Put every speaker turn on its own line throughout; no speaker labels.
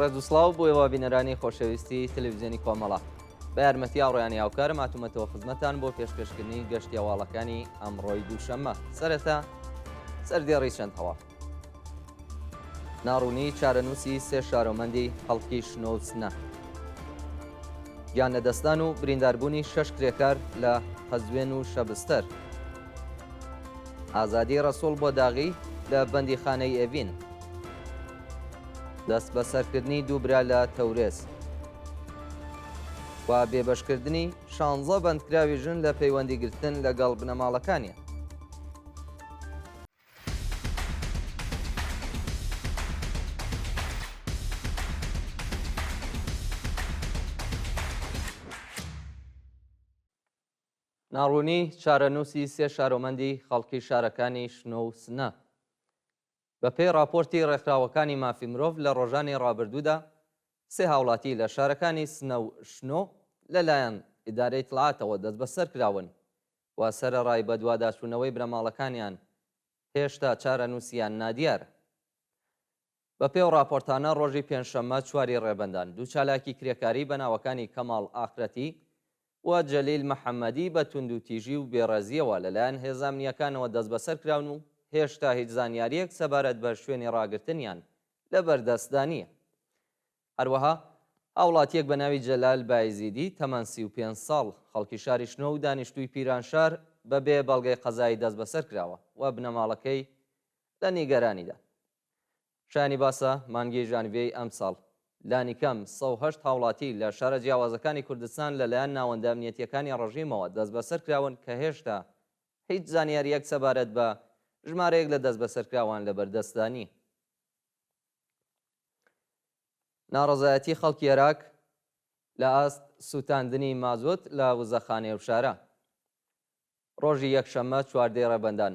ڕێزوسڵاو بۆ ئێوە بینەرانی خۆشەویستی تەلەڤیزیۆنی کۆمەڵە بە یارمەتی ئاڕۆیانی هاوکارم هاتوومەتەوە خزمەتان بۆ پێشکەشکردنی گەشتی هەواڵەکانی ئەمڕۆی دووشەممە. سەرەتا سەردێڕی چەند هەواڵ. ناڕوونی چارەنووسی سێ شارۆمەندی خەڵکی شنۆوسنە. گیان لەدەستدان و برینداربوونی 6 کرێکار لە قەزوێن و شەبستەر. ئازادی ڕەسوڵ بۆ داغی لە بەندیخانەی ئێڤین. دەست بە سەرکردنی دوو برا لە تەورێز و بێبەشکردنی 16 بەندکراوی ژن لە پەیوەندیگرتن لەگەڵ بنەماڵەکانیان. ناڕوونی چارەنووسی سێ شارۆمەندی خەڵکی شارەکانی شنۆوسنە. بەپێی راپۆرتی ڕێکخراوەکانی مافی مرۆڤ لە ڕۆژانی ڕابردوودا سێ هاوڵاتی لە شارەکانی سنە و شنۆ لەلایەن ئیدارەی تڵاتەوە دەست بەسەر کراون و سەرەڕای بە دوواداچوونەوەی بنەماڵەکانیان هێشتا چارەنووسیان نادیارە. بەپێی و راپۆرتانە ڕۆژی پێنجشەممە چواری ڕێبەندان دوو چالاکی کرێکاری بە ناوەکانی کەماڵ ئاخرەتی و جەلیل مەحەممەدی بە توندوتیژی و بێڕێزیەوە لەلایەن هێزە ئەمنیەکانەوە دەست بەسەر کراون و هێشتا هیچ زانیاریەک سەبارەت بە شوێنی ڕاگرتنیان لە بەردەستدانیە. هەروەها هاوڵاتیەک بە ناوی جەلال بایزیدی تەمەن 35 ساڵ خەڵکی شاری شنۆ و دانیشتووی پیرانشار بەبێ بەڵگەی قەزایی دەست بەسەر کراوە و بنەماڵەکەی لە نیگەرانیدا. شانی باسە مانگی ژانڤیەی ئەم ساڵ لانیکەم 108 هاوڵاتی لە شارە جیاوازەکانی کوردستان لەلایەن ناوەندە ئەمنیەتیەکانی ڕژیمەوە دەست بەسەر کراون کە هێشتا هیچ زانیاریەک سەبارەت بە ژمارەیەک لە دەست بەسەرکراوان لە بەردەستدانی. ناڕەزایەتی خەڵکی عێراق لە ئاست سوتاندنی مازۆت لە وزەخانەی و شارە. ڕۆژی یەکشەممە چواردەی ڕێبەندان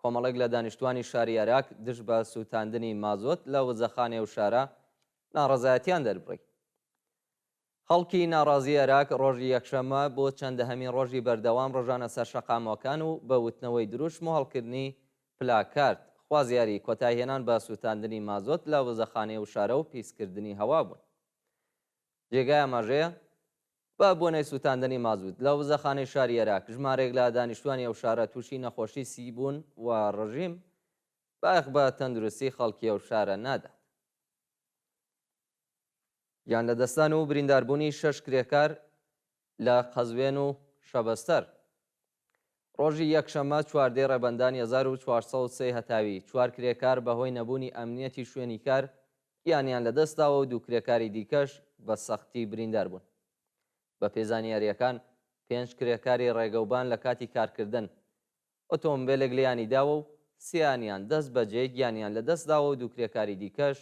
کۆمەڵێک لە دانیشتوانی شاری عێراق دژ بە سوتاندنی مازۆت لە وزەخانەی و شارە ناڕەزایەتیان دەربڕی. خەڵکی ناڕازی عێراق ڕۆژی یەکشەممە بۆ چەندەهەمین ڕۆژی بەردەوام ڕۆژانە سەر شەقامەکان و بە وتنەوەی دروشم و هەڵکردنی پلاکارد خوازیاری کۆتایهێنان بە سوتاندنی مازۆت لە وزەخانەی و شارە و پیسکردنی هەوا بوون. جێگای ئاماژەیە بە بۆنەی سوتاندنی مازوت لە وزەخانەی شاری عێراق ژمارێک لە دانیشتوانی ئەو شارە تووشی نەخۆشی سی بوون و ڕژیم باخ بە تەندروستی خەڵکی ئەو شارە نادات. گیان لەدەستدان و برینداربوونی 6 کرێکار لە قەزوێن و شەبەستەر. ڕۆژی یەکشەممە چواردەی ڕێبەندان 1403 هەتاوی چوار کرێکار بەهۆی نەبوونی ئەمنیەتی شوێنی کار یانیان لەدەستاوە و دوو کرێکاری دیکەش بە سەختی بریندار بوون. بە پێزانیاریەکان 5 کرێکاری ڕێگەوبان لە کاتی کارکردن ئۆتۆمبیلێک لێیانی داوە و سییانیان دەست بەجێ گیانیان لەدەستداوە و دوو کرێکاری دیکەش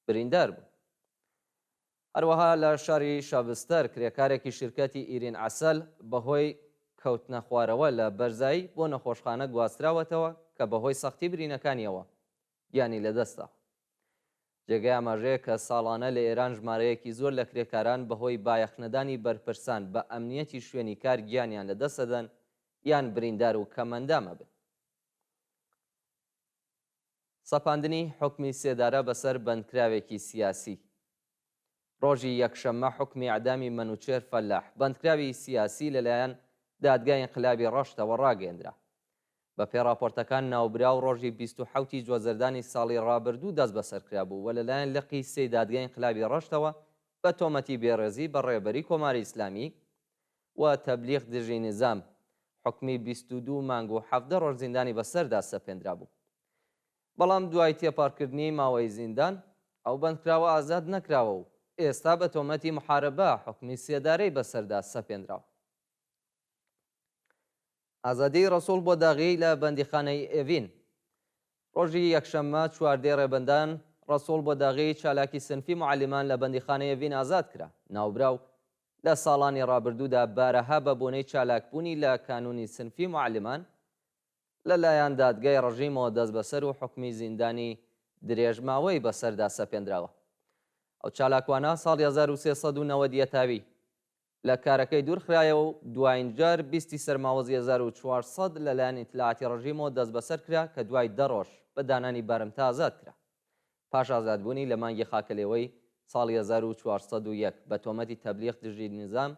بریندار بوون. هەروەها لە شاری شەبستەر کرێکارێکی شرکەتی ئیرین عەسەل بەهۆی کەوتنە خوارەوە لە بەرزایی بۆ نەخۆشخانە گواستراوەتەوە کە بەهۆی سەختی برینەکانیەوە گیانی لەدەستا. جێگای ئاماژەیە کە ساڵانە لە ئێران ژمارەیەکی زۆر لە کرێکاران بەهۆی بایەخنەدانی بەرپرسان بە ئەمنیەتی شوێنی کار گیانیان لەدەستەدەن یان بریندار و کەمەندامە بن. سەپاندنی حکمی سێدارە بەسەر بەندکراوێکی سیاسی. ڕۆژی یەکشەممە حکمی ئەعدامی مەنوچێر فەلاح بەندکراوی سیاسی لەلایەن دادگای ئینقلابی ڕەشتەوە ڕاگەیەندرا. بە پێی راپۆرتەکان ناوبرا و ڕۆژی 27 جوازەردانی ساڵی ڕابردوو دەست بەسەرکرا بوو و لەلایەن لقی سێی دادگای ئینقلابی ڕەشتەوە بە تۆمەتی بێڕێزی بە ڕێبەری کۆماری ئیسلامی و تەبلیغ دژی نظام حکمی 22 مانگ و 17 ڕۆژ زیندانی بەسەردا سەپێنرا بوو. بەڵام دوای تێپارکردنی ماوەی زیندان ئەو بەندکراوە ئازاد نەکراوە و ئێستا بە تۆمەتی محارەبە حکمی سێدارەی بەسەردا سەپێنراوە. ئازادی ڕەسوڵ بۆ داغی لە بەندیخانەی ئێڤین. ڕۆژی یەکشەممە چواردەی ڕێبەندان ڕەسوڵ بۆ داغی چالاکی سنفی معلیمان لە بەندیخانەی ئێڤین ئازاد کرا. ناوبراو لە ساڵانی ڕابردوودا بارەها بە بۆنەی چالاکبوونی لە کانونی سنفی معلیمان لەلایەن دادگای ڕژیمەوە دەست بەسەر و حکمی زیندانی درێژماوەی بەسەردا سەپێنراوە. ئەو چالاکوانە ساڵی 1390 تاوی لە کارەکەی دوورخرایەوە و دوایین جار 20 سەرماوەزی 1400 لەلایەن ئیتلاعاتی ڕژیمەوە دەست بەسەر کرا کە دوای 10 ڕۆژ بە دانانی بارمتە ئازاد کرا. پاش ئازادبوونی لە مانگی خاکەلێوەی ساڵی 1401 بە تۆمەتی تەبلیغ دژی نظام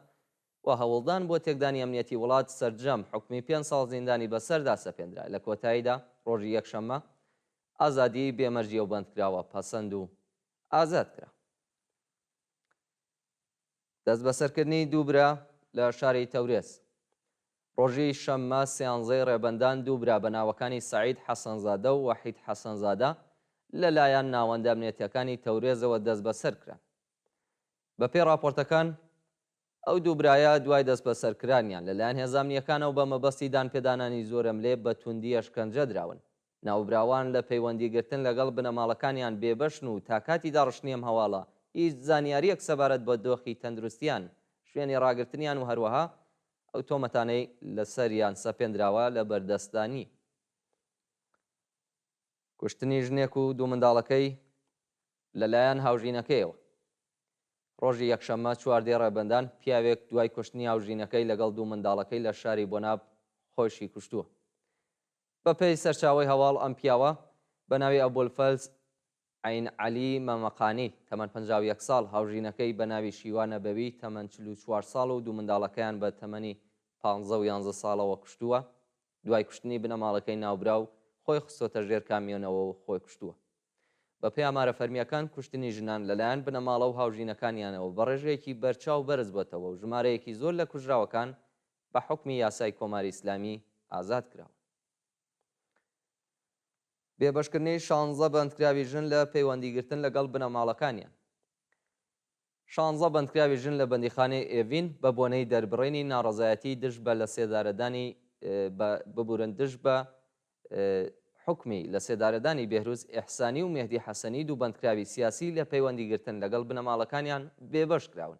و هەوڵدان بۆ تێکدانی ئەمنیەتی وڵات سەرجەم حکمی 5 ساڵ زیندانی بەسەردا سەپێنرا. لە کۆتاییدا ڕۆژی یەکشەممە ئازادی بێمەرجی و بەندکراوە پەسەند و ئازاد کرا. دەست بەسەرکردنی دوو برا لە شاری تەورێز. ڕۆژی شەممە سیانزەی ڕێبەندان دوو برا بە ناوەکانی سەعید حەسەنزادە و وەحید حەسەنزادە لەلایەن ناوەندە ئەمنیەتیەکانی تەورێزەوە دەست بەسەر کرا. بەپێی راپۆرتەکان ئەو دوو برایە دوای دەست بەسەرکرانیان لەلایەن هێزانامنیەکانەوە بە مەبەستی دانپێدانانی زۆرم لێ بە توندی ئەشکەنجە دراون. ناوبراوان لە پەیوەندیگرتن لەگەڵ بنەماڵەکانیان بێبەشن و تاکاتی داڕشتنی ئەم هەواڵە هیچ زانیاریەک سەبارەت بە دۆخی تەندروستیان، شوێنی ڕاگرتنیان و هەروەها ئەو تۆمەتانەی لەسەریان سەپێنراوە لە بەردەستدانی. کوشتنی ژنێک و دوو منداڵەکەی لەلایەن هاوژینەکەیەوە. ڕۆژی یەکشەممە چواردەی ڕێبەندان پیاوێک دوای کوشتنی هاوژینەکەی لەگەڵ دوو منداڵەکەی لە شاری بۆناب خۆشی کوشتووە. بەپێی سەرچاوی هەواڵ ئەم پیاوە بە ناوی ئەبوولفەز عین عەلی مەمەقانی تەمەن 51 ساڵ، هاوژینەکەی بە ناوی شیوانە بەوی تەمەن 44 ساڵ و دوو منداڵەکەیان بە تەمەنی 15 و 11 ساڵەوە کوشتووە. دوای کوشتنی بنەماڵەکەی ناوبراو خۆی خستۆتە ژێر کامیۆنەوە و خۆی کوشتووە. بەپێی ئامارە فەرمیەکان کوشتنی ژنان لەلایەن بنەماڵە و هاوژینەکانیانەوە بە ڕێژەیەکی بەرچاو بەرز بۆتەوە و ژمارەیەکی زۆر لە کوژراوەکان بە حوکمی یاسای کۆماری ئیسلامی ئازاد کراوە. بێبەشکردنی 16 بەندکراوی ژن لە پەیوەندیگرتن لەگەڵ بنەماڵەکانیان. 16 بەندکراوی ژن لە بەندیخانەی ئێڤین بە بۆنەی دەربڕینی ناڕەزایەتی دژ بە لە سێدارەدانی ببورن دژ بە حکمی لە سێدارەدانی بێهروز ئیحسانی و مێهدی حەسەنی دوو بەندکراوی سیاسی لە پەیوەندیگرتن لەگەڵ بنەماڵەکانیان بێبەش کراون.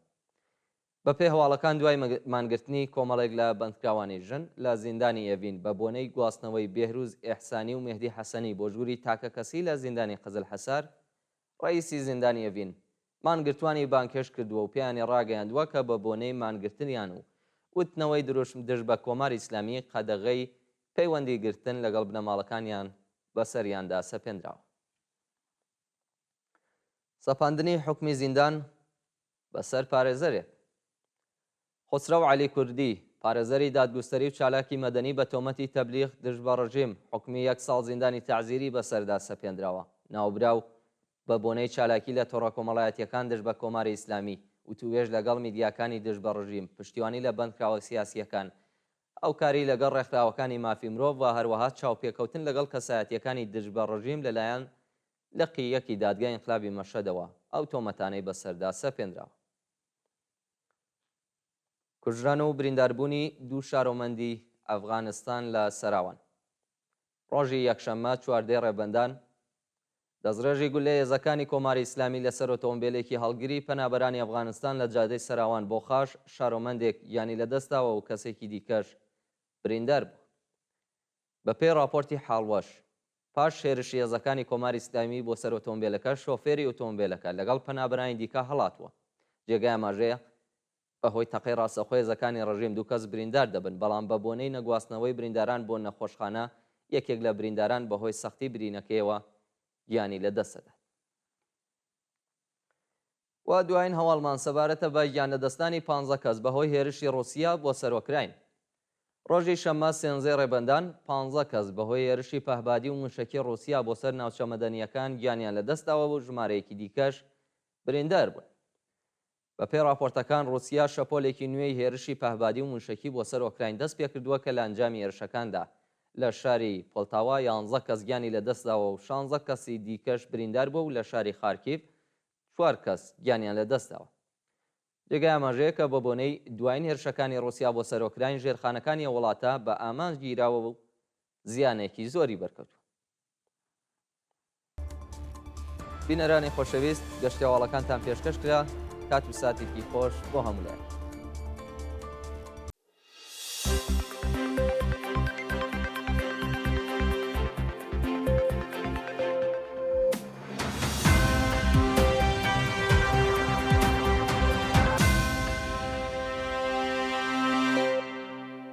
بەپێی هەواڵەکان دوای مانگرتنی کۆمەڵێک لە بەندکراوانی ژن لە زیندانی ئێڤین بە بۆنەی گواستنەوەی بێهروز ئیحسانی و مێهدی حەسەنی بۆ ژووری تاکە کەسی لە زیندانی قزل حەسار، ڕئیسی زیندانی ئێڤین مانگرتوانی بانکێش کردووە و پێیانی ڕاگەیاندووە کە بە بۆنەی مانگرتنیان و وتنەوەی دروشم دژ بە کۆماری ئیسلامی قەدەغەی پەیوەندیگرتن لەگەڵ بنەماڵەکانیان بەسەریاندا سەپێنراوە. سەپاندنی حکمی زیندان بەسەر پارێزەرێک. خسرەو عەلی کوردی پارێزەری دادگوستەری و چالاکی مەدەنی بە تۆمەتی تەبلیغ دژ بە ڕژیم حکمی 1 ساڵ زیندانی تەعزیری بەسەردا سەپێنراوە. ناوبراو بە بۆنەی چالاکی لە تۆڕە کۆمەڵایەتیەکان دژ بە کۆماری ئیسلامی و توێژ لەگەڵ میدیاکانی دژ بە ڕژیم، پشتیوانی لە بەندکراوە سیاسیەکان، ئەو کاری لەگەڵ ڕێکخراوەکانی مافی مرۆڤ و هەروەها چاوپێکەوتن لەگەڵ کەسایەتیەکانی دژ بە ڕژیم لەلایەن لقیەکی دادگای ئینقلابی مەشەدەوە ئەو تۆمەتانەی بەسەردا سەپێنراوە. کوژران و برینداربوونی دوو شارۆمەندی ئەفغانستان لە سەراوان. ڕۆژی یەکشەممە چواردەی ڕێبەندان دەستڕێژی گولەی هێزەکانی کۆماری ئیسلامی لەسەر ئۆتۆمبیلێکی هەڵگری پەنابەرانی ئەفغانستان لە جادەی سەراوان بۆ خاش شارۆمەندێک یانی لەدەستاوە و کەسێکی دیکەش بریندار بوو. بەپێی راپۆرتی حاڵوەش پاش هێرشی هێزەکانی کۆماری ئیسلامی بۆ سەر ئۆتۆمبیلەکە، شۆفێری ئۆتۆمبیلەکە لەگەڵ پەنابەرانی دیکە هەڵاتوە. جێگای ئاماژەیە بەهۆی تەقەی ڕاستەخۆی هێزەکانی ڕژیم دوو کەس بریندار دەبن، بەڵام بە بۆنەی نەگواستنەوەی برینداران بۆ نەخۆشخانە یەکێک لە برینداران بەهۆی سەختی برینەکەیەوە گیانی لەدەستەدا. و دوایین هەواڵمان سەبارەتە بە گیان لەدەستانی 15 کەس بەهۆی هێرشی ڕووسیا بۆ سەرۆکراین. ڕۆژی شەممە سێنزەی ڕێبەندان 15 کەس بەهۆی هێرشی پەهبادی و موشەکی ڕووسیا بۆ سەر ناوچە مەدەنیەکان گیانیان لەدەستاوە و ژمارەیەکی دیکەش بریندار بوون. بەپێی راپۆرتەکان ڕووسیا شەپۆلێکی نوێی هێرشی پەهبادی و موشەکی بۆ سەر ئۆکراین دەست پێ کردووە کە لە ئەنجامی هێرشەکاندا لە شاری پۆلتاوا 11 کەس گیانی لەدەستداوە و 16 کەسی دیکەش بریندار بوو و لە شاری خارکیف 4 کەس گیانیان لەدەستداوە. جێگای ئاماژەیە کە بە بۆنەی دوایین هێرشەکانی ڕووسیا بۆ سەر ئۆکراین ژێرخانەکانی وڵاتە بە ئامانج گیراوە و زیانێکی زۆری بەرکەوتووە. بینەرانی خۆشەویست، گەشتێواڵەکانتان پێشکەش کرا. کات و ساتێکی خۆش بۆ هەموو لایەن.